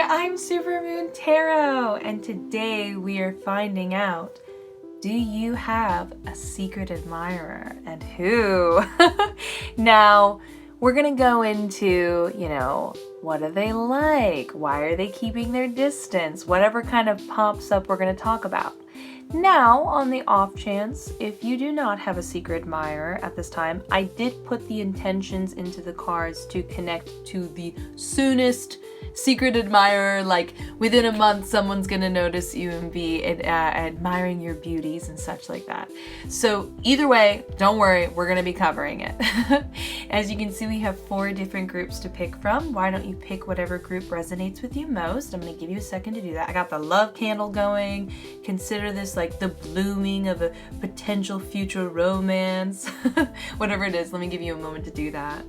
I'm Supermoon Tarot, and today we are finding out, do you have a secret admirer, and who? Now, we're gonna go into, what do they like? Why are they keeping their distance? Whatever kind of pops up, we're gonna talk about. Now, on the off chance, if you do not have a secret admirer at this time, I did put the intentions into the cards to connect to the soonest secret admirer. Like within a month, someone's gonna notice you and be admiring your beauties and such like that. So either way, don't worry, we're gonna be covering it. As you can see, we have 4 different groups to pick from. Why don't you pick whatever group resonates with you most? I'm gonna give you a second to do that. I got the love candle going. Consider this like the blooming of a potential future romance. Whatever it is, let me give you a moment to do that.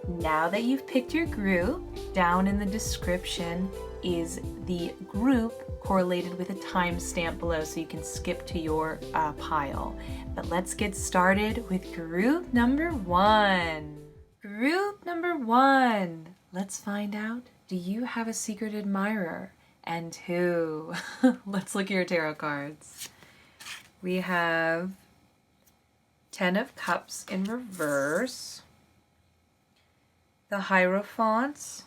Now that you've picked your group, down in the description is the group correlated with a timestamp below so you can skip to your pile. But let's get started with group number 1. Group number 1. Let's find out, do you have a secret admirer, and who? Let's look at your tarot cards. We have 10 of Cups in reverse. The Hierophant.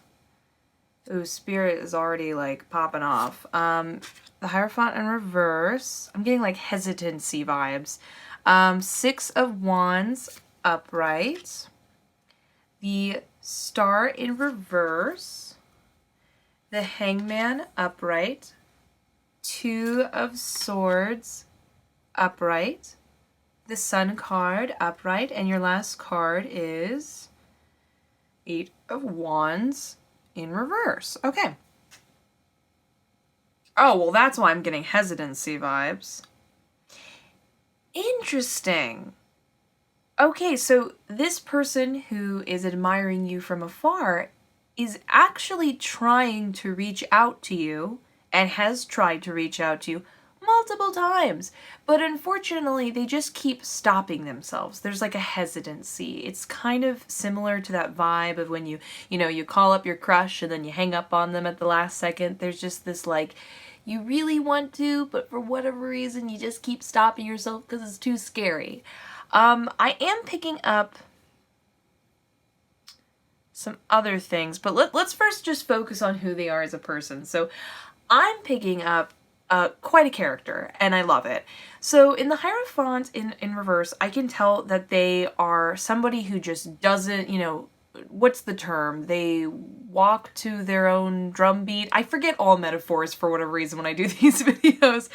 Ooh, Spirit is already like popping off. The Hierophant in reverse. I'm getting like hesitancy vibes. 6 of Wands upright. The Star in reverse. The Hangman upright. 2 of Swords upright. The Sun card upright. And your last card is 8 of Wands in reverse. Okay. Oh, well, that's why I'm getting hesitancy vibes. Interesting. Okay, so this person who is admiring you from afar is actually trying to reach out to you and has tried to reach out to you multiple times, but unfortunately they just keep stopping themselves. There's like a hesitancy. It's kind of similar to that vibe of when you call up your crush and then you hang up on them at the last second. There's just this like, you really want to, but for whatever reason you just keep stopping yourself because it's too scary. I am picking up some other things, but let's first just focus on who they are as a person. So I'm picking up quite a character, and I love it. So in the Hierophant in reverse, I can tell that they are somebody who just doesn't, what's the term? They walk to their own drumbeat. I forget all metaphors for whatever reason when I do these videos.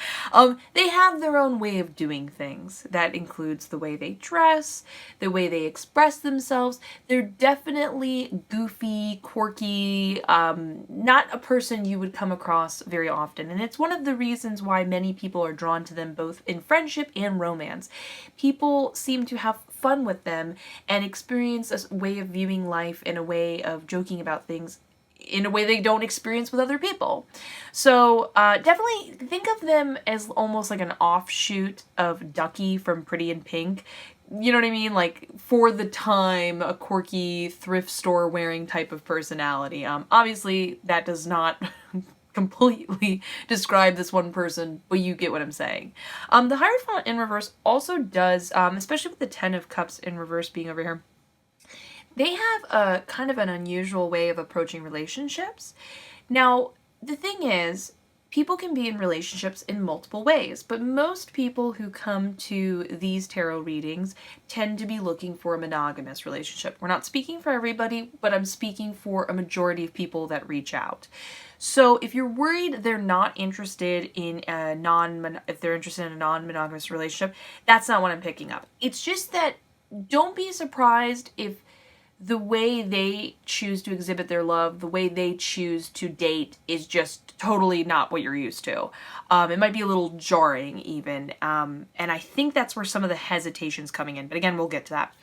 They have their own way of doing things. That includes the way they dress, the way they express themselves. They're definitely goofy, quirky, not a person you would come across very often. And it's one of the reasons why many people are drawn to them both in friendship and romance. People seem to have fun with them and experience a way of viewing life in a way of joking about things in a way they don't experience with other people. So definitely think of them as almost like an offshoot of Ducky from Pretty in Pink. You know what I mean? Like, for the time, a quirky thrift store wearing type of personality. Obviously that does not completely describe this one person, but you get what I'm saying. The Hierophant in reverse also does, especially with the 10 of Cups in reverse being over here, they have a kind of an unusual way of approaching relationships. Now, the thing is, people can be in relationships in multiple ways, but most people who come to these tarot readings tend to be looking for a monogamous relationship. We're not speaking for everybody, but I'm speaking for a majority of people that reach out. So if you're worried they're not interested in if they're interested in a non-monogamous relationship, that's not what I'm picking up. It's just that don't be surprised if the way they choose to exhibit their love, the way they choose to date is just totally not what you're used to. It might be a little jarring even. And I think that's where some of the hesitation's coming in. But again, we'll get to that.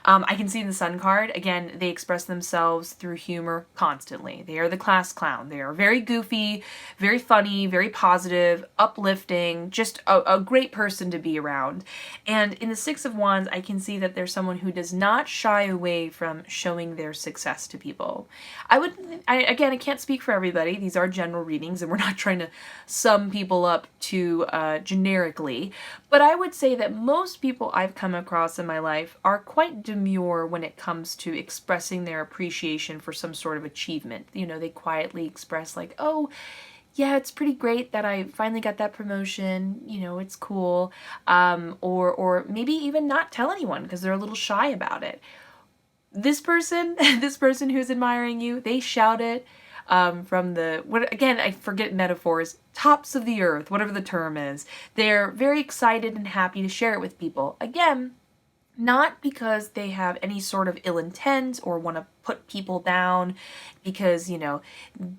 I can see in the Sun card, again, they express themselves through humor constantly. They are the class clown. They are very goofy, very funny, very positive, uplifting, just a great person to be around. And in the Six of Wands, I can see that there's someone who does not shy away from showing their success to people. I can't speak for everybody. These are general readings, and we're not trying to sum people up too generically. But I would say that most people I've come across in my life are quite demure when it comes to expressing their appreciation for some sort of achievement. You know, they quietly express like, oh, yeah, it's pretty great that I finally got that promotion. You know, it's cool. Or maybe even not tell anyone because they're a little shy about it. This person, this person who's admiring you, they shout it from the, again, I forget metaphors, tops of the earth, whatever the term is. They're very excited and happy to share it with people. Again, not because they have any sort of ill intent or want to put people down because, you know,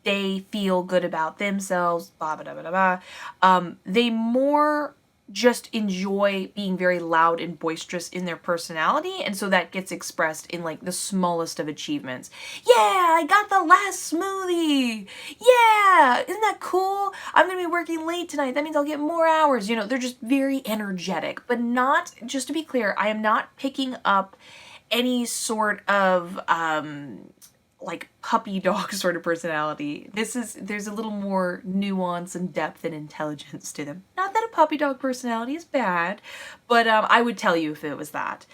they feel good about themselves, blah, blah, blah, blah, blah. They more just enjoy being very loud and boisterous in their personality, and so that gets expressed in like the smallest of achievements. Yeah, I got the last smoothie. Yeah, isn't that cool? I'm gonna be working late tonight. That means I'll get more hours. You know, they're just very energetic, but not, just to be clear, I am not picking up any sort of like puppy dog sort of personality. There's a little more nuance and depth and intelligence to them. Not that a puppy dog personality is bad, but I would tell you if it was that.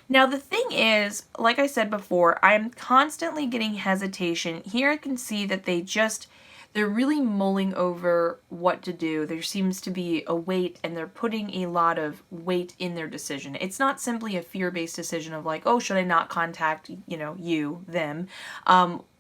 Now the thing is, like I said before, I'm constantly getting hesitation. Here I can see that they're really mulling over what to do. There seems to be a weight, and they're putting a lot of weight in their decision. It's not simply a fear-based decision of like, oh, should I not contact, you know, them,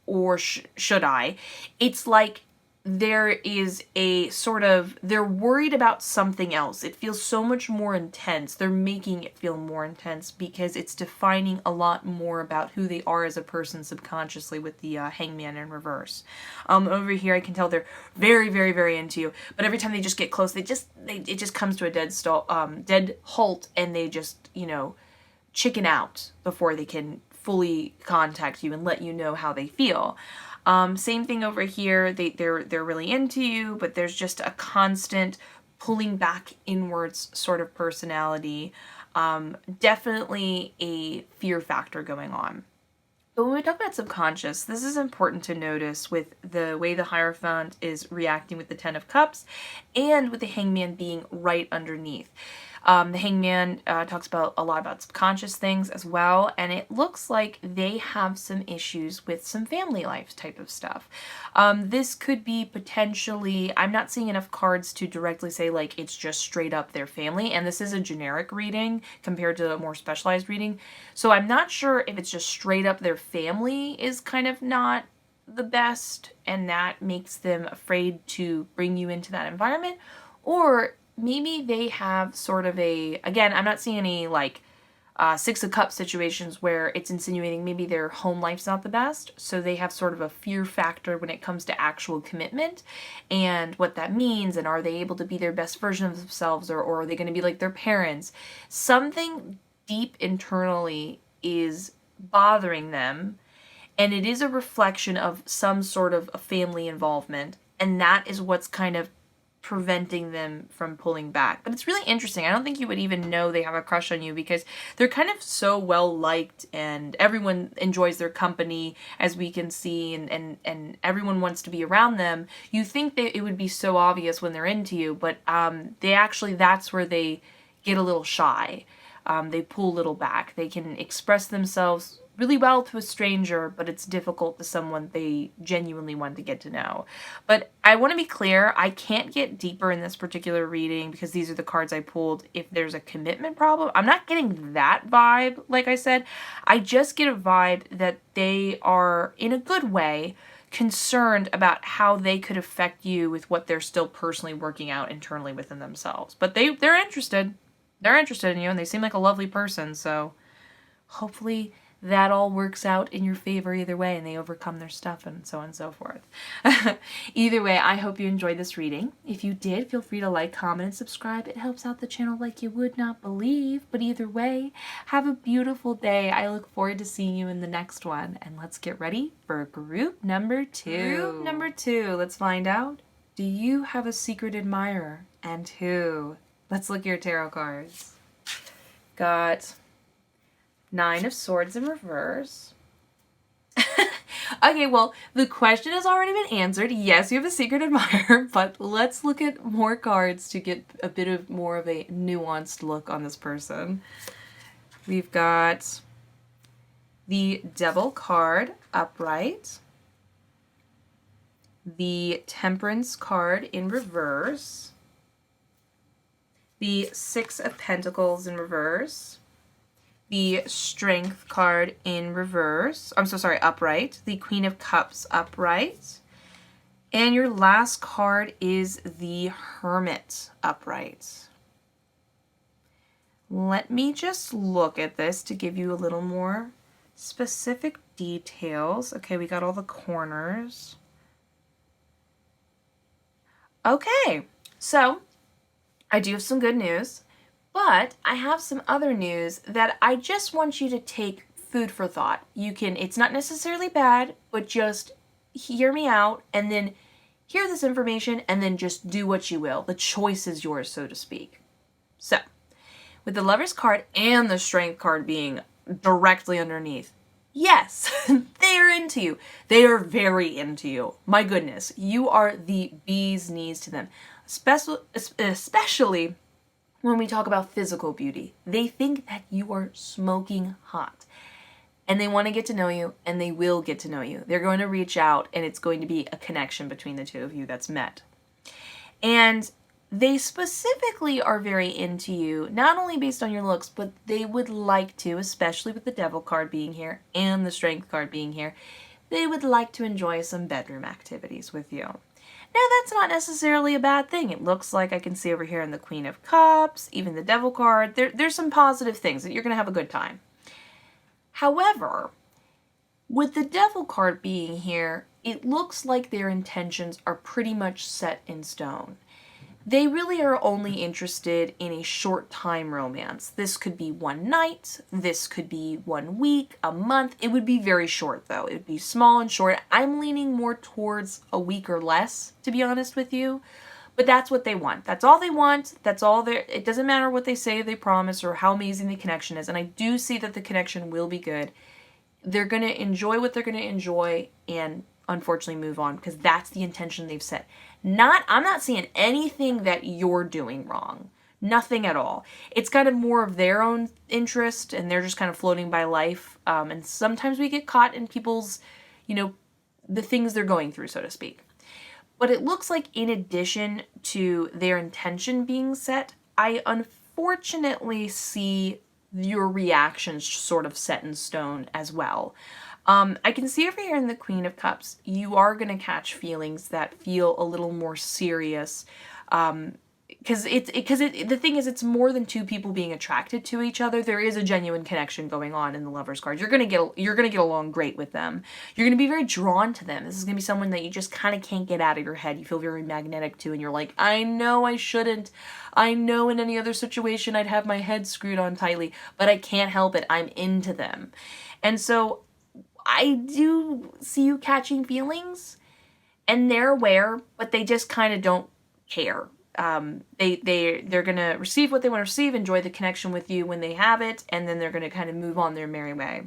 or should I? It's like there is a sort of, they're worried about something else. It feels so much more intense. They're making it feel more intense because it's defining a lot more about who they are as a person subconsciously with the Hangman in reverse. Over here I can tell they're very, very, very into you, but every time they just get close, it just comes to a dead halt, and they just, you know, chicken out before they can fully contact you and let you know how they feel. Same thing over here. They're really into you, but there's just a constant pulling back inwards sort of personality. Definitely a fear factor going on. But when we talk about subconscious, this is important to notice with the way the Hierophant is reacting with the Ten of Cups and with the Hangman being right underneath. The Hangman talks a lot about subconscious things as well, and it looks like they have some issues with some family life type of stuff. This could be potentially, I'm not seeing enough cards to directly say like it's just straight up their family, and this is a generic reading compared to a more specialized reading, so I'm not sure if it's just straight up their family is kind of not the best, and that makes them afraid to bring you into that environment, or maybe they have sort of a, again, I'm not seeing any like Six of Cups situations where it's insinuating maybe their home life's not the best, so they have sort of a fear factor when it comes to actual commitment and what that means, and are they able to be their best version of themselves, or are they going to be like their parents? Something deep internally is bothering them, and it is a reflection of some sort of a family involvement, and that is what's kind of preventing them from pulling back. But it's really interesting. I don't think you would even know they have a crush on you because they're kind of so well liked, and everyone enjoys their company, as we can see, and everyone wants to be around them. You think that it would be so obvious when they're into you, but that's where they get a little shy. They pull a little back. They can express themselves really well to a stranger, but it's difficult to someone they genuinely want to get to know. But I want to be clear, I can't get deeper in this particular reading because these are the cards I pulled if there's a commitment problem. I'm not getting that vibe, like I said. I just get a vibe that they are, in a good way, concerned about how they could affect you with what they're still personally working out internally within themselves. But they're interested. They're interested in you, and they seem like a lovely person, so hopefully that all works out in your favor either way, and they overcome their stuff and so on and so forth. Either way, I hope you enjoyed this reading. If you did, feel free to like, comment, and subscribe. It helps out the channel like you would not believe. But either way, have a beautiful day. I look forward to seeing you in the next one. And let's get ready for group number 2. Group number 2. Let's find out. Do you have a secret admirer? And who? Let's look at your tarot cards. Got 9 of Swords in reverse. Okay, well, the question has already been answered. Yes, you have a secret admirer, but let's look at more cards to get a bit of more of a nuanced look on this person. We've got the Devil card upright, the Temperance card in reverse, the 6 of Pentacles in reverse, the Strength card in reverse, upright, the Queen of Cups upright, and your last card is the Hermit upright. Let me just look at this to give you a little more specific details. Okay, we got all the corners. Okay, so I do have some good news. But I have some other news that I just want you to take food for thought. It's not necessarily bad, but just hear me out and then hear this information and then just do what you will. The choice is yours, so to speak. So, with the Lover's card and the Strength card being directly underneath, yes, they are into you. They are very into you. My goodness, you are the bee's knees to them. Especially when we talk about physical beauty. They think that you are smoking hot. And they want to get to know you, and they will get to know you. They're going to reach out, and it's going to be a connection between the two of you that's met. And they specifically are very into you, not only based on your looks, but they would like to, especially with the Devil card being here and the Strength card being here, they would like to enjoy some bedroom activities with you. Now, that's not necessarily a bad thing. It looks like I can see over here in the Queen of Cups, even the Devil card. There's some positive things that you're going to have a good time. However, with the Devil card being here, it looks like their intentions are pretty much set in stone. They really are only interested in a short time romance. This could be one night, this could be 1 week, a month. It would be very short though. It would be small and short. I'm leaning more towards a week or less, to be honest with you. But that's what they want. That's all they want. That's all it doesn't matter what they say they promise or how amazing the connection is. And I do see that the connection will be good. They're going to enjoy what they're going to enjoy and unfortunately move on because that's the intention they've set. I'm not seeing anything that you're doing wrong. Nothing at all. It's kind of more of their own interest and they're just kind of floating by life. And sometimes we get caught in people's, the things they're going through, so to speak. But it looks like in addition to their intention being set, I unfortunately see your reactions sort of set in stone as well. I can see over here in the Queen of Cups, you are going to catch feelings that feel a little more serious. Because the thing is, it's more than two people being attracted to each other. There is a genuine connection going on in the Lover's card. You're gonna get along great with them. You're gonna be very drawn to them. This is gonna be someone that you just kind of can't get out of your head. You feel very magnetic to, and you're like, I know I shouldn't. I know in any other situation I'd have my head screwed on tightly, but I can't help it. I'm into them, and so I do see you catching feelings, and they're aware, but they just kind of don't care. They're gonna receive what they want to receive, enjoy the connection with you when they have it, and then they're gonna kind of move on their merry way.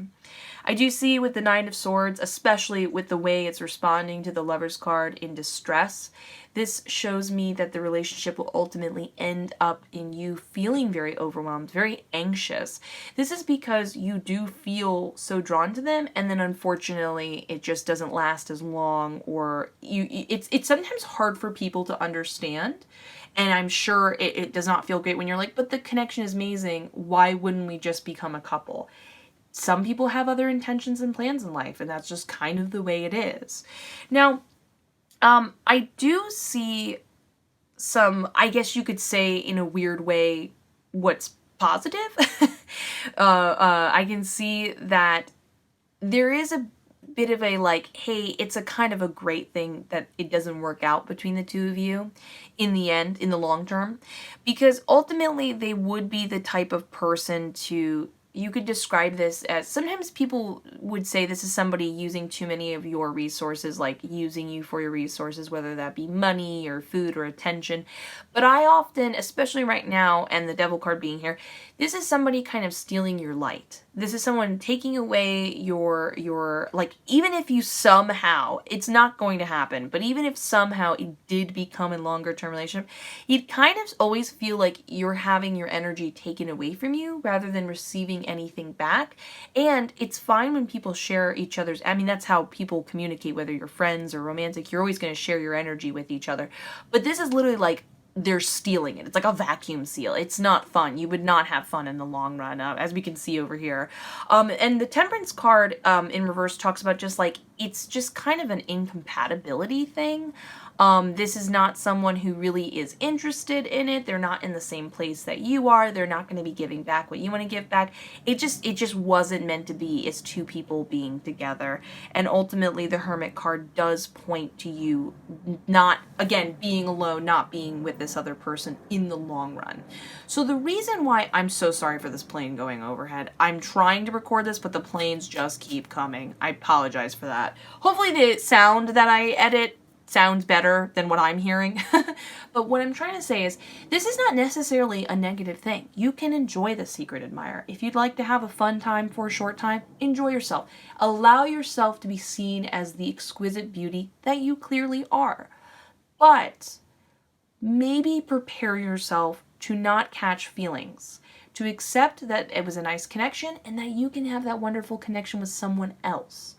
I do see with the Nine of Swords, especially with the way it's responding to the Lover's card in distress, this shows me that the relationship will ultimately end up in you feeling very overwhelmed, very anxious. This is because you do feel so drawn to them, and then unfortunately it just doesn't last as long, or it's sometimes hard for people to understand. And I'm sure it does not feel great when you're like, but the connection is amazing. Why wouldn't we just become a couple? Some people have other intentions and plans in life, and that's just kind of the way it is. Now, I do see some, I guess you could say in a weird way, what's positive. I can see that there is a bit of a like, hey, it's a kind of a great thing that it doesn't work out between the two of you in the end, in the long term, because ultimately they would be the type of person to, you could describe this as, sometimes people would say this is somebody using too many of your resources, like using you for your resources, whether that be money or food or attention. But I often, especially right now, and the devil card being here, this is somebody kind of stealing your light. This is someone taking away your like, even if you somehow, it's not going to happen, but even if somehow it did become a longer term relationship, you'd kind of always feel like you're having your energy taken away from you rather than receiving anything back. And it's fine when people share each other's, I mean, that's how people communicate, whether you're friends or romantic, you're always going to share your energy with each other. But this is literally like, they're stealing it. It's like a vacuum seal. It's not fun. You would not have fun in the long run, as we can see over here. And the Temperance card in reverse talks about just like, it's just kind of an incompatibility thing. This is not someone who really is interested in it. They're not in the same place that you are. They're not going to be giving back what you want to give back. It just wasn't meant to be as two people being together. And ultimately the Hermit card does point to you not, again, being alone, not being with this other person in the long run. So the reason why, I'm so sorry for this plane going overhead. I'm trying to record this, but the planes just keep coming. I apologize for that. Hopefully the sound that I edit sounds better than what I'm hearing. But what I'm trying to say is, this is not necessarily a negative thing. You can enjoy the secret admirer. If you'd like to have a fun time for a short time, enjoy yourself. Allow yourself to be seen as the exquisite beauty that you clearly are. But maybe prepare yourself to not catch feelings, to accept that it was a nice connection and that you can have that wonderful connection with someone else.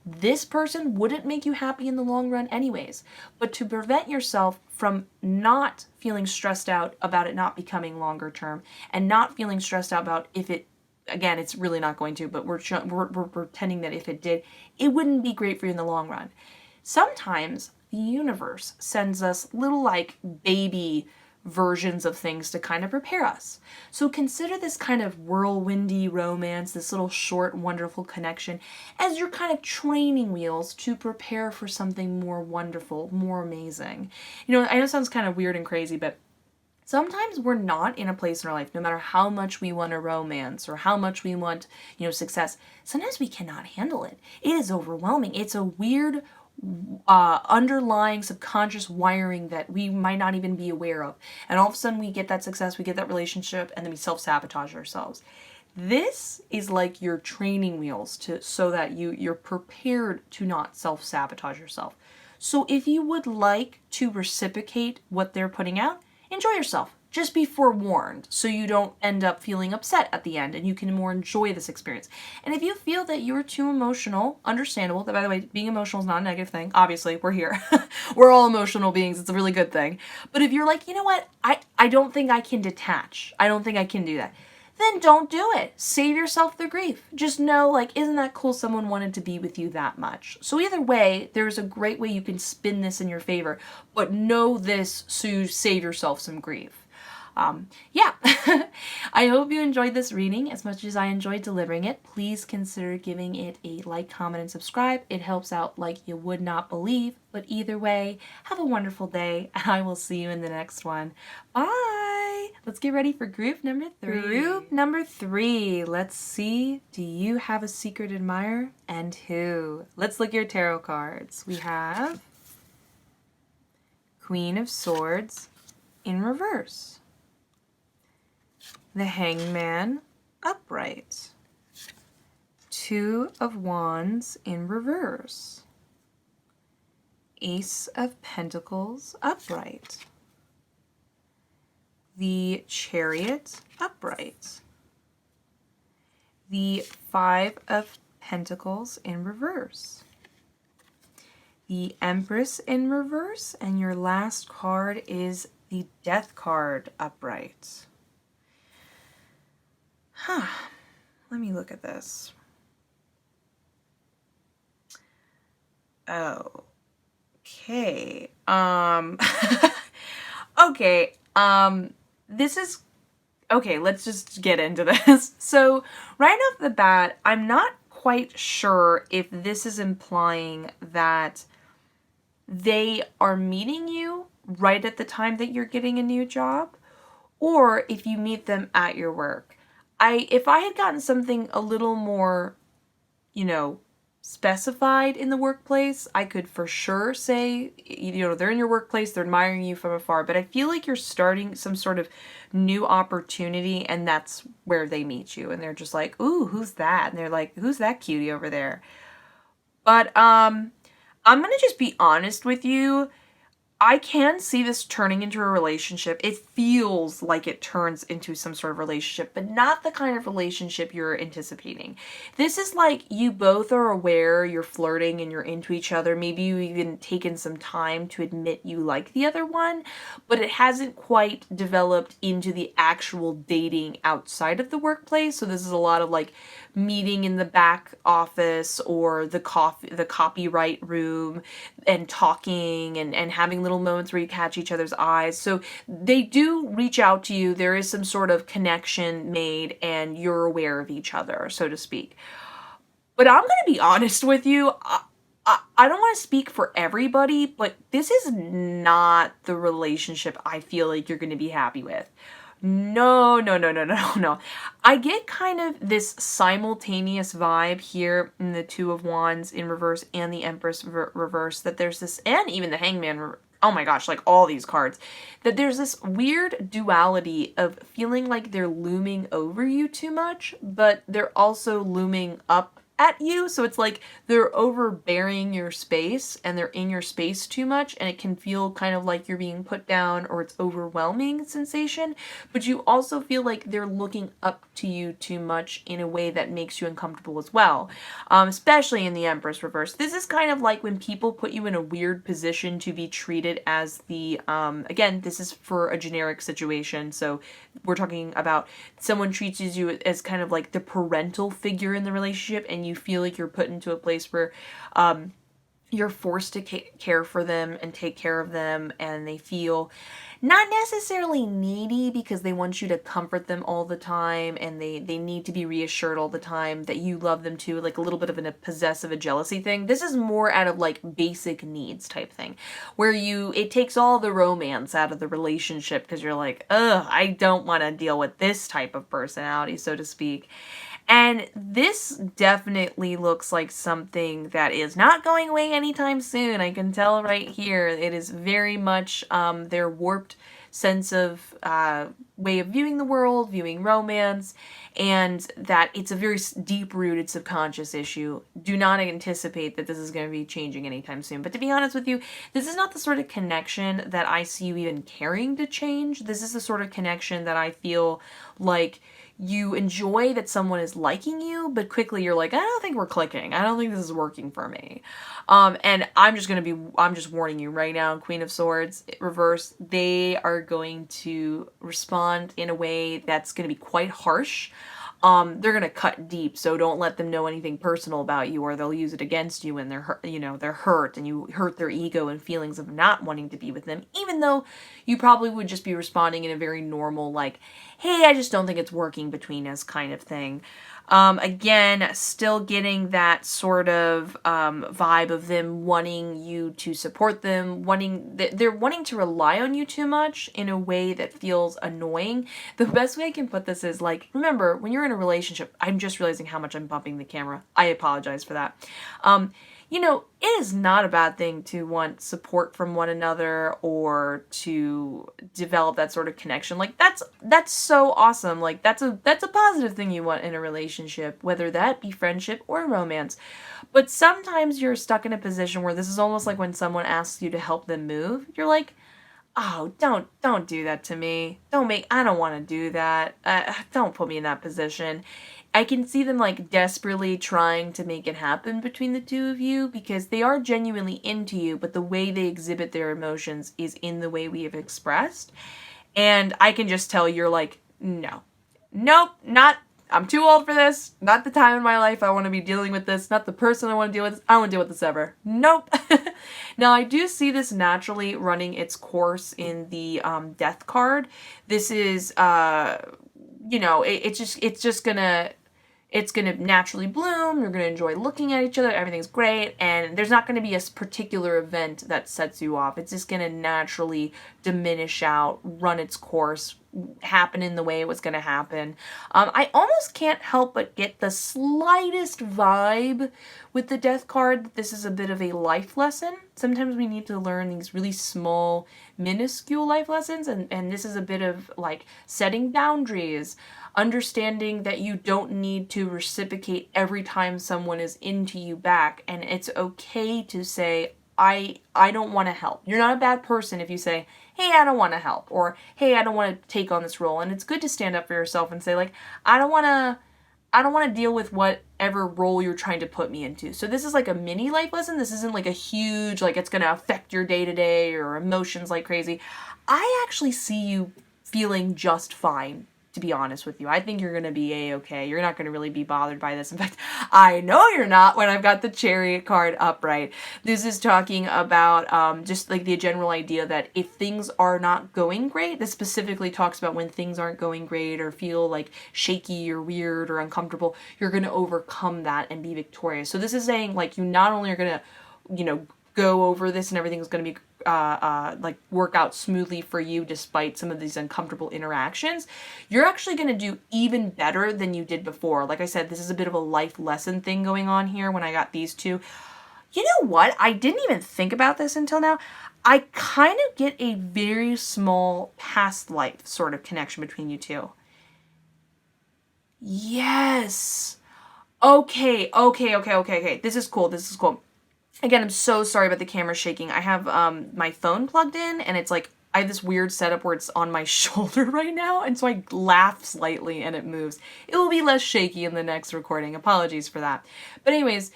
This person wouldn't make you happy in the long run anyways, but to prevent yourself from not feeling stressed out about it not becoming longer term and not feeling stressed out about if it, again, it's really not going to, but we're pretending that if it did, it wouldn't be great for you in the long run. Sometimes the universe sends us little like baby versions of things to kind of prepare us. So consider this kind of whirlwindy romance, this little short, wonderful connection, as your kind of training wheels to prepare for something more wonderful, more amazing. You know, I know it sounds kind of weird and crazy, but sometimes we're not in a place in our life, no matter how much we want a romance or how much we want, success, sometimes we cannot handle it. It is overwhelming. It's a weird underlying subconscious wiring that we might not even be aware of. And all of a sudden we get that success, we get that relationship, and then we self-sabotage ourselves. This is like your training wheels so that you're prepared to not self-sabotage yourself. So if you would like to reciprocate what they're putting out, enjoy yourself. Just be forewarned so you don't end up feeling upset at the end and you can more enjoy this experience. And if you feel that you're too emotional, understandable, that by the way, being emotional is not a negative thing. Obviously, we're here. We're all emotional beings. It's a really good thing. But if you're like, you know what, I don't think I can detach. I don't think I can do that. Then don't do it. Save yourself the grief. Just know, like, isn't that cool someone wanted to be with you that much? So either way, there's a great way you can spin this in your favor, but know this so you save yourself some grief. Yeah, I hope you enjoyed this reading as much as I enjoyed delivering it. Please consider giving it a like, comment, and subscribe. It helps out like you would not believe. But either way, have a wonderful day, and I will see you in the next one. Bye! Let's get ready for group number 3. Group number 3. Let's see, do you have a secret admirer, and who? Let's look at your tarot cards. We have Queen of Swords in reverse. The Hangman upright. 2 of Wands in reverse. Ace of Pentacles upright. The Chariot upright. The 5 of Pentacles in reverse. The Empress in reverse, and your last card is the Death card upright. Let me look at this. Okay. Okay. This is, okay, let's just get into this. So right off the bat, I'm not quite sure if this is implying that they are meeting you right at the time that you're getting a new job, or if you meet them at your work. If I had gotten something a little more, specified in the workplace, I could for sure say, they're in your workplace, they're admiring you from afar, but I feel like you're starting some sort of new opportunity, and that's where they meet you, and they're just like, ooh, who's that? And they're like, who's that cutie over there? But, I'm gonna just be honest with you. I can see this turning into a relationship. It feels like it turns into some sort of relationship, but not the kind of relationship you're anticipating. This is like you both are aware you're flirting and you're into each other. Maybe you even taken some time to admit you like the other one, but it hasn't quite developed into the actual dating outside of the workplace. So this is a lot of like meeting in the back office or the copyright room and talking and having little moments where you catch each other's eyes. So they do reach out to you. There is some sort of connection made and you're aware of each other, so to speak. But I'm going to be honest with you. I don't want to speak for everybody, but this is not the relationship I feel like you're going to be happy with. No. I get kind of this simultaneous vibe here in the Two of Wands in reverse and the Empress reverse, that there's this, and even the Hangman, oh my gosh, like all these cards, that there's this weird duality of feeling like they're looming over you too much, but they're also looming up at you. So it's like they're overbearing your space and they're in your space too much, and it can feel kind of like you're being put down or it's overwhelming sensation, but you also feel like they're looking up to you too much in a way that makes you uncomfortable as well, especially in the Empress reverse. This is kind of like when people put you in a weird position to be treated as the, again, this is for a generic situation, so we're talking about someone treats you as kind of like the parental figure in the relationship, and you feel like you're put into a place where you're forced to care for them and take care of them, and they feel not necessarily needy because they want you to comfort them all the time, and they need to be reassured all the time that you love them too, like a little bit of a possessive, a jealousy thing. This is more out of like basic needs type thing, where it takes all the romance out of the relationship because you're like, ugh, I don't want to deal with this type of personality, so to speak. And this definitely looks like something that is not going away anytime soon. I can tell right here. It is very much their warped sense of way of viewing the world, viewing romance, and that it's a very deep-rooted subconscious issue. Do not anticipate that this is going to be changing anytime soon. But to be honest with you, this is not the sort of connection that I see you even caring to change. This is the sort of connection that I feel like you enjoy that someone is liking you, but quickly you're like, I don't think we're clicking. I don't think this is working for me. And I'm just warning you right now, Queen of Swords, reverse, they are going to respond in a way that's going to be quite harsh. They're going to cut deep, so don't let them know anything personal about you, or they'll use it against you when they're hurt, and you hurt their ego and feelings of not wanting to be with them, even though you probably would just be responding in a very normal, like, hey, I just don't think it's working between us kind of thing. Again, still getting that sort of vibe of them wanting you to support them, they're wanting to rely on you too much in a way that feels annoying. The best way I can put this is, like, remember, when you're in a relationship, I'm just realizing how much I'm bumping the camera. I apologize for that. It is not a bad thing to want support from one another or to develop that sort of connection. Like, that's so awesome. Like, that's a positive thing you want in a relationship, whether that be friendship or romance. But sometimes you're stuck in a position where this is almost like when someone asks you to help them move. You're like, oh, don't do that to me. I don't want to do that. Don't put me in that position. I can see them like desperately trying to make it happen between the two of you because they are genuinely into you, but the way they exhibit their emotions is in the way we have expressed. And I can just tell you're like, nope, I'm too old for this. Not the time in my life I want to be dealing with this. Not the person I want to deal with this. I don't want to deal with this ever. Nope. Now, I do see this naturally running its course in the death card. This is, it's just gonna, it's going to naturally bloom. You're going to enjoy looking at each other. Everything's great. And there's not going to be a particular event that sets you off. It's just going to naturally diminish out, run its course, happen in the way it was going to happen. I almost can't help but get the slightest vibe with the death card that this is a bit of a life lesson. Sometimes we need to learn these really small, minuscule life lessons. And this is a bit of like setting boundaries, understanding that you don't need to reciprocate every time someone is into you back, and it's okay to say, I don't want to help. You're not a bad person if you say, hey, I don't want to help, or hey, I don't want to take on this role. And it's good to stand up for yourself and say, like, I don't want to deal with whatever role you're trying to put me into. So this is like a mini life lesson. This isn't like a huge, like it's going to affect your day-to-day or emotions like crazy. I actually see you feeling just fine, to be honest with you. I think you're going to be a-okay. You're not going to really be bothered by this. In fact, I know you're not when I've got the Chariot card upright. This is talking about just like the general idea that if things are not going great, this specifically talks about when things aren't going great or feel like shaky or weird or uncomfortable, you're going to overcome that and be victorious. So this is saying like you not only are going to, go over this and everything's going to be like work out smoothly for you despite some of these uncomfortable interactions, you're actually going to do even better than you did before. Like I said, this is a bit of a life lesson thing going on here when I got these two. You know what? I didn't even think about this until now. I kind of get a very small past life sort of connection between you two. Yes. Okay. This is cool. Again, I'm so sorry about the camera shaking. I have my phone plugged in, and it's like I have this weird setup where it's on my shoulder right now, and so I laugh slightly and it moves. It will be less shaky in the next recording. Apologies for that. But anyways,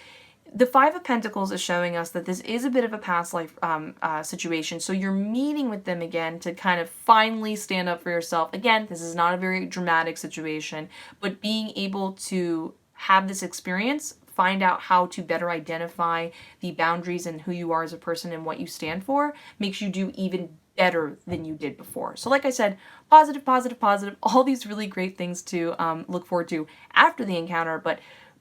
the Five of Pentacles is showing us that this is a bit of a past life situation. So you're meeting with them again to kind of finally stand up for yourself. Again, this is not a very dramatic situation, but being able to have this experience, find out how to better identify the boundaries and who you are as a person and what you stand for, makes you do even better than you did before. So like I said, positive, all these really great things to look forward to after the encounter, but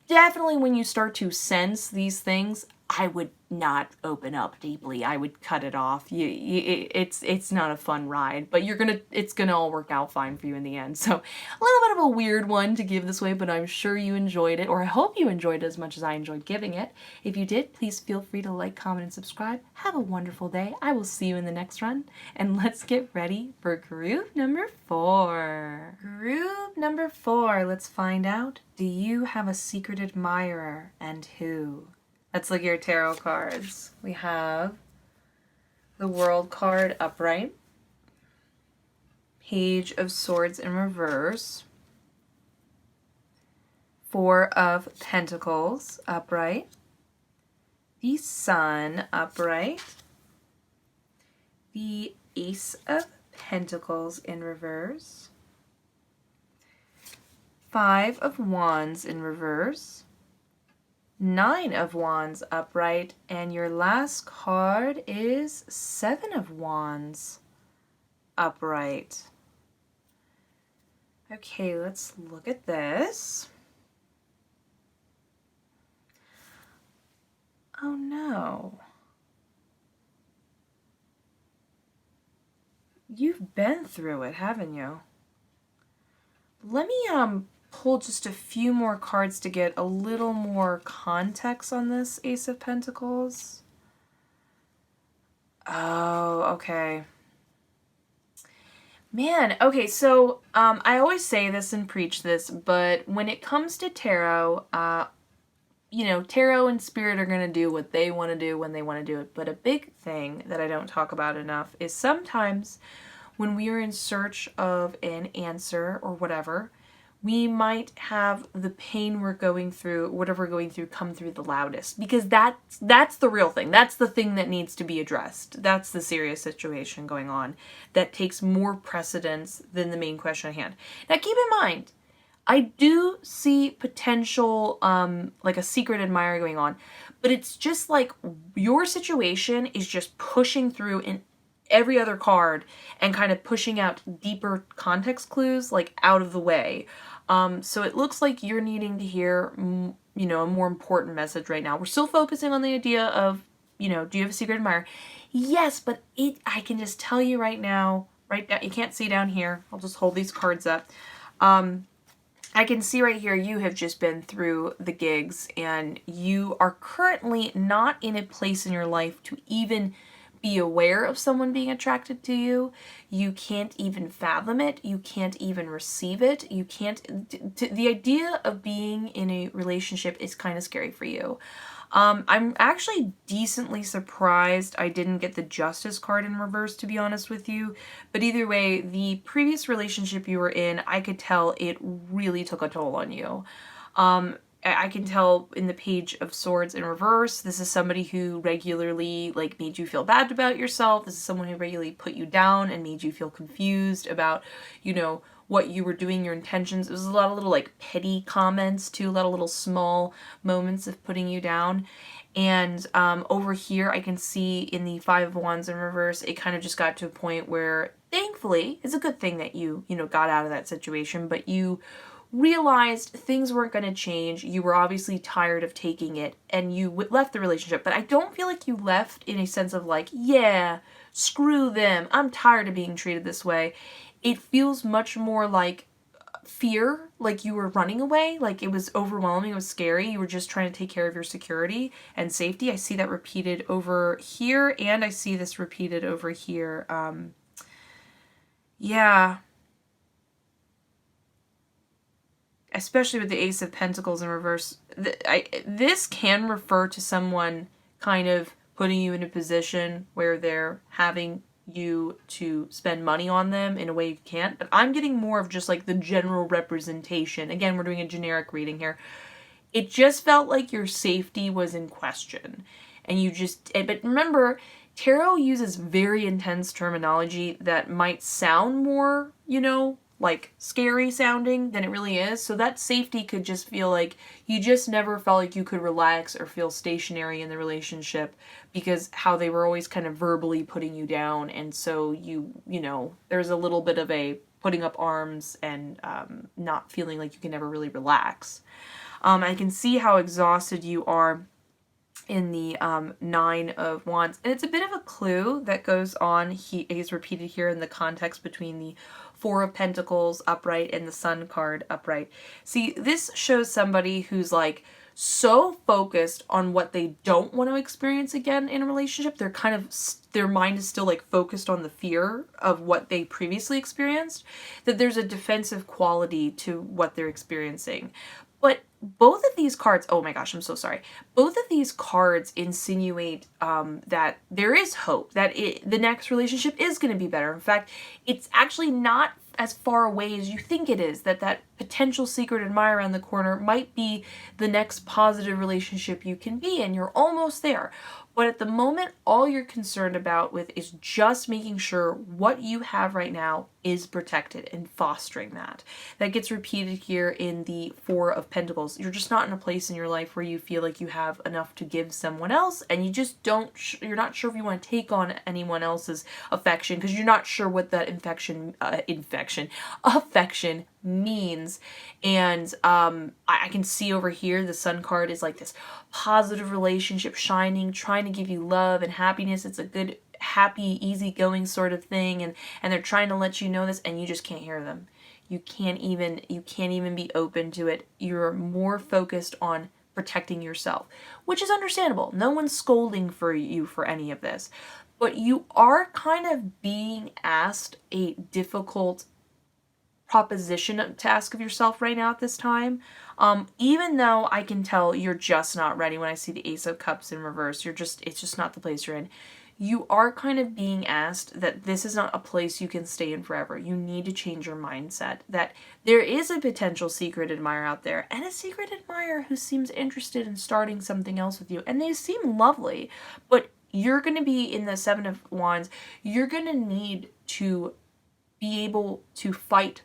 definitely when you start to sense these things, I would not open up deeply. I would cut it off. It's not a fun ride, but it's gonna all work out fine for you in the end. So a little bit of a weird one to give this way, but I'm sure you enjoyed it, or I hope you enjoyed it as much as I enjoyed giving it. If you did, please feel free to like, comment, and subscribe. Have a wonderful day. I will see you in the next run, and let's get ready for group number 4. Group number 4. Let's find out. Do you have a secret admirer, and who? Let's look at your tarot cards. We have the World card upright, Page of Swords in reverse, Four of Pentacles upright, the Sun upright, the Ace of Pentacles in reverse, Five of Wands in reverse, Nine of Wands upright, and your last card is Seven of Wands upright. Okay, let's look at this. Oh no. You've been through it, haven't you? Let me pull just a few more cards to get a little more context on this Ace of Pentacles. Oh, okay. Man, okay, so I always say this and preach this, but when it comes to tarot, tarot and spirit are going to do what they want to do when they want to do it. But a big thing that I don't talk about enough is sometimes when we are in search of an answer or whatever, we might have the pain we're going through, whatever we're going through, come through the loudest. Because that's the real thing. That's the thing that needs to be addressed. That's the serious situation going on that takes more precedence than the main question at hand. Now keep in mind, I do see potential, like a secret admirer going on, but it's just like your situation is just pushing through in every other card and kind of pushing out deeper context clues like out of the way. So it looks like you're needing to hear, you know, a more important message right now. We're still focusing on the idea of, you know, do you have a secret admirer? Yes, but I can just tell you right now, you can't see down here. I'll just hold these cards up. I can see right here you have just been through the gigs and you are currently not in a place in your life to even be aware of someone being attracted to you. You can't even fathom it. You can't even receive it. You can't, the idea of being in a relationship is kind of scary for you. I'm actually decently surprised I didn't get the Justice card in reverse, to be honest with you. But either way, the previous relationship you were in, I could tell it really took a toll on you. I can tell in the Page of Swords in reverse, this is somebody who regularly like made you feel bad about yourself. This is someone who regularly put you down and made you feel confused about, you know, what you were doing, your intentions. It was a lot of little like petty comments too, a lot of little small moments of putting you down. And over here, I can see in the Five of Wands in reverse, it kind of just got to a point where, thankfully, it's a good thing that you know, got out of that situation, but you realized things weren't going to change. You were obviously tired of taking it and you left the relationship. But I don't feel like you left in a sense of like, yeah, screw them. I'm tired of being treated this way. It feels much more like fear, like you were running away, like it was overwhelming, it was scary. You were just trying to take care of your security and safety. I see that repeated over here, and I see this repeated over here. Yeah. Especially with the Ace of Pentacles in reverse. This can refer to someone kind of putting you in a position where they're having you to spend money on them in a way you can't, but I'm getting more of just like the general representation. Again, we're doing a generic reading here. It just felt like your safety was in question. And you just, but remember, tarot uses very intense terminology that might sound more, you know, like scary sounding than it really is. So that safety could just feel like you just never felt like you could relax or feel stationary in the relationship because how they were always kind of verbally putting you down. And so you know, there's a little bit of a putting up arms and not feeling like you can never really relax. I can see how exhausted you are in the Nine of Wands. And it's a bit of a clue that goes on. He's repeated here in the context between the Four of Pentacles upright and the Sun card upright. See, this shows somebody who's like so focused on what they don't want to experience again in a relationship. They're kind of, their mind is still like focused on the fear of what they previously experienced, that there's a defensive quality to what they're experiencing. But both of these cards, oh my gosh, I'm so sorry. Both of these cards insinuate that there is hope, that the next relationship is going to be better. In fact, it's actually not as far away as you think it is, that potential secret admirer around the corner might be the next positive relationship you can be in. You're almost there. But at the moment, all you're concerned about with is just making sure what you have right now is protected and fostering that. That gets repeated here in the Four of Pentacles. You're just not in a place in your life where you feel like you have enough to give someone else, and you just don't, you're not sure if you want to take on anyone else's affection because you're not sure what that affection means. And I can see over here the Sun card is like this positive relationship shining, trying to give you love and happiness. It's a good, happy, easygoing sort of thing, and they're trying to let you know this, and you just can't hear them. You can't even be open to it. You're more focused on protecting yourself, which is understandable. No one's scolding for you for any of this. But you are kind of being asked a difficult proposition to ask of yourself right now at this time. Even though I can tell you're just not ready when I see the Ace of Cups in reverse, it's just not the place you're in. You are kind of being asked that this is not a place you can stay in forever. You need to change your mindset, that there is a potential secret admirer out there, and a secret admirer who seems interested in starting something else with you, and they seem lovely, but you're going to be in the Seven of Wands. You're going to need to be able to fight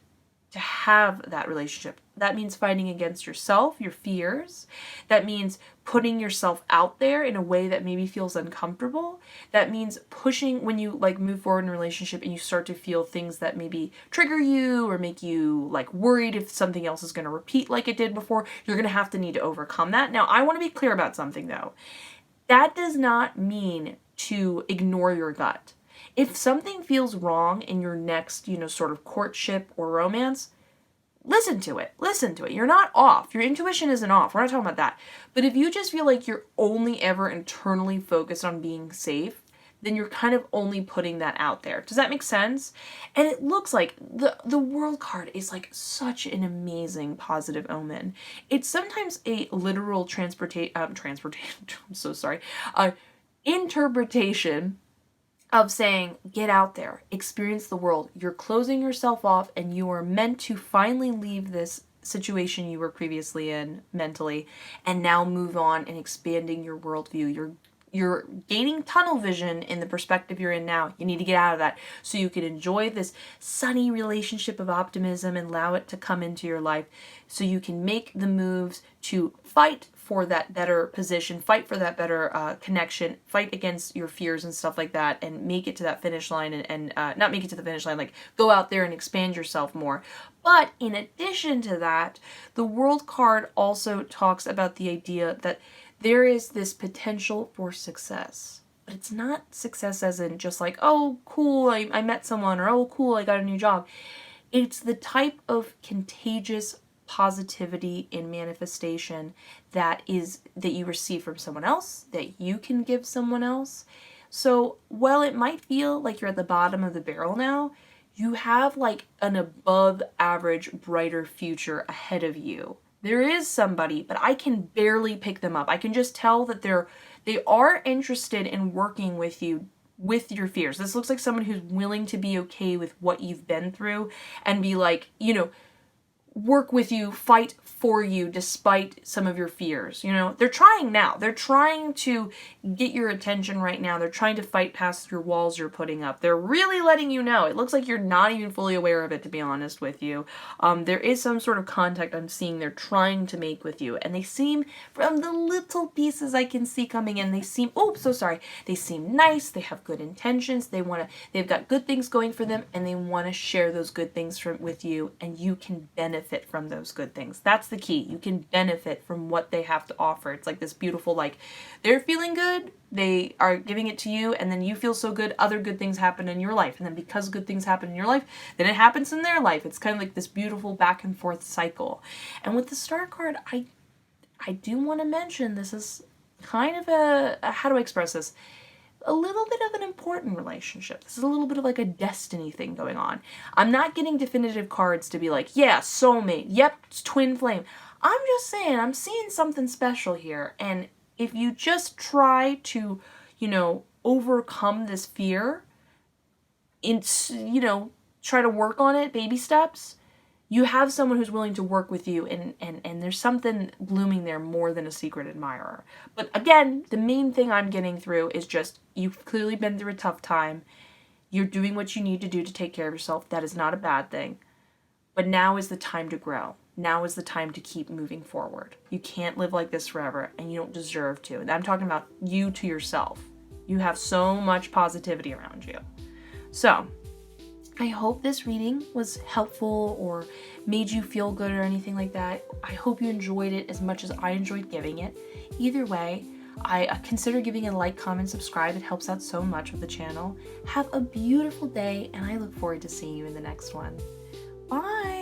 to have that relationship. That means fighting against yourself, your fears. That means putting yourself out there in a way that maybe feels uncomfortable. That means pushing when you like move forward in a relationship and you start to feel things that maybe trigger you or make you like worried if something else is going to repeat like it did before. You're going to have to need to overcome that. Now, I want to be clear about something though. That does not mean to ignore your gut. If something feels wrong in your next, sort of courtship or romance, listen to it. Listen to it. You're not off. Your intuition isn't off. We're not talking about that. But if you just feel like you're only ever internally focused on being safe, then you're kind of only putting that out there. Does that make sense? And it looks like the World card is like such an amazing positive omen. It's sometimes a literal I'm so sorry. Interpretation of saying, get out there, experience the world. You're closing yourself off and you are meant to finally leave this situation you were previously in mentally and now move on and expanding your worldview. You're gaining tunnel vision in the perspective you're in now. You need to get out of that so you can enjoy this sunny relationship of optimism and allow it to come into your life so you can make the moves to fight for that better position, fight for that better connection, fight against your fears and stuff like that, and make it to that finish line and not make it to the finish line, like go out there and expand yourself more. But in addition to that, the World card also talks about the idea that there is this potential for success. But it's not success as in just like, oh, cool, I met someone, or oh, cool, I got a new job. It's the type of contagious positivity in manifestation that you receive from someone else, that you can give someone else. So while it might feel like you're at the bottom of the barrel now, you have like an above average brighter future ahead of you. There is somebody, but I can barely pick them up. I can just tell that they are interested in working with you with your fears. This looks like someone who's willing to be okay with what you've been through and be like, work with you, fight for you despite some of your fears. They're trying now. They're trying to get your attention right now. They're trying to fight past your walls you're putting up. They're really letting you know. It looks like you're not even fully aware of it, to be honest with you. There is some sort of contact I'm seeing they're trying to make with you. And they seem, from the little pieces I can see coming in, they seem nice. They have good intentions. They've got good things going for them, and they want to share those good things with you, and you can benefit from those good things. That's the key. You can benefit from what they have to offer. It's like this beautiful, like, they're feeling good, they are giving it to you, and then you feel so good, other good things happen in your life. And then because good things happen in your life, then it happens in their life. It's kind of like this beautiful back and forth cycle. And with the Star card, I do want to mention this is kind of how do I express this? A little bit of an important relationship. This is a little bit of like a destiny thing going on. I'm not getting definitive cards to be like, yeah, soulmate, yep, it's twin flame. I'm just saying, I'm seeing something special here. And if you just try to, overcome this fear, try to work on it, baby steps, you have someone who's willing to work with you, and there's something blooming there more than a secret admirer. But again, the main thing I'm getting through is just, you've clearly been through a tough time. You're doing what you need to do to take care of yourself. That is not a bad thing. But now is the time to grow. Now is the time to keep moving forward. You can't live like this forever, and you don't deserve to. And I'm talking about you to yourself. You have so much positivity around you. So, I hope this reading was helpful or made you feel good or anything like that. I hope you enjoyed it as much as I enjoyed giving it. Either way, I consider giving a like, comment, subscribe. It helps out so much with the channel. Have a beautiful day, and I look forward to seeing you in the next one. Bye!